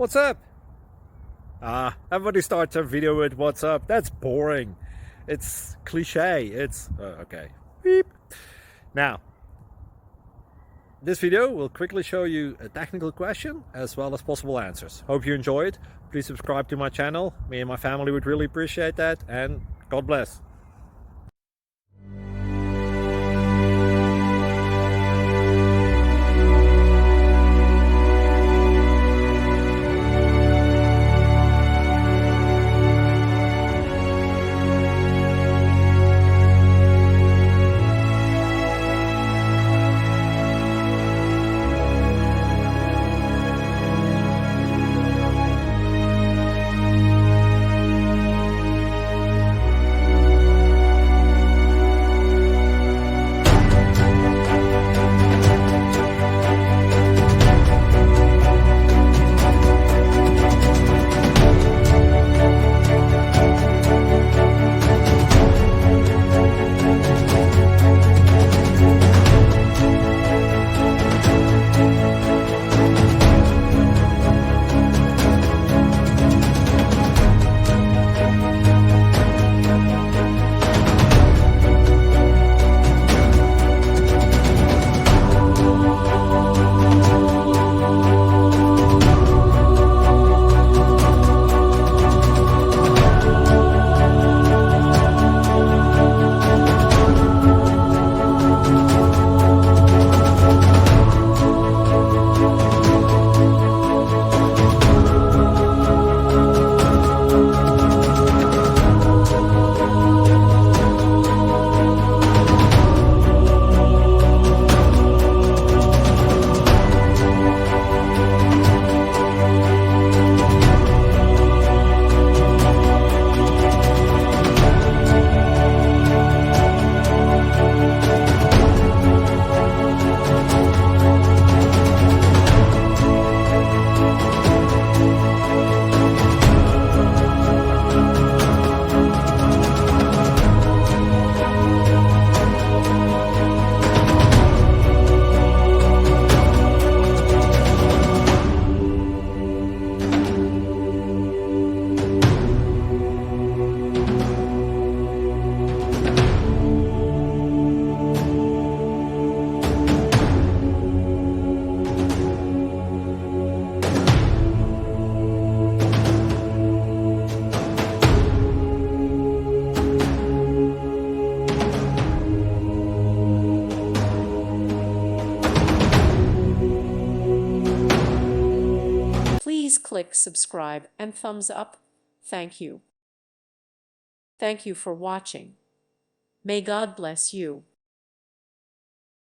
What's up? Everybody starts a video with what's up. That's boring. It's cliche. It's okay. Beep. Now, this video will quickly show you a technical question as well as possible answers. Hope you enjoy it. Please subscribe to my channel. Me and my family would really appreciate that, and God bless. Please click subscribe and thumbs up. Thank you. Thank you for watching. May God bless you.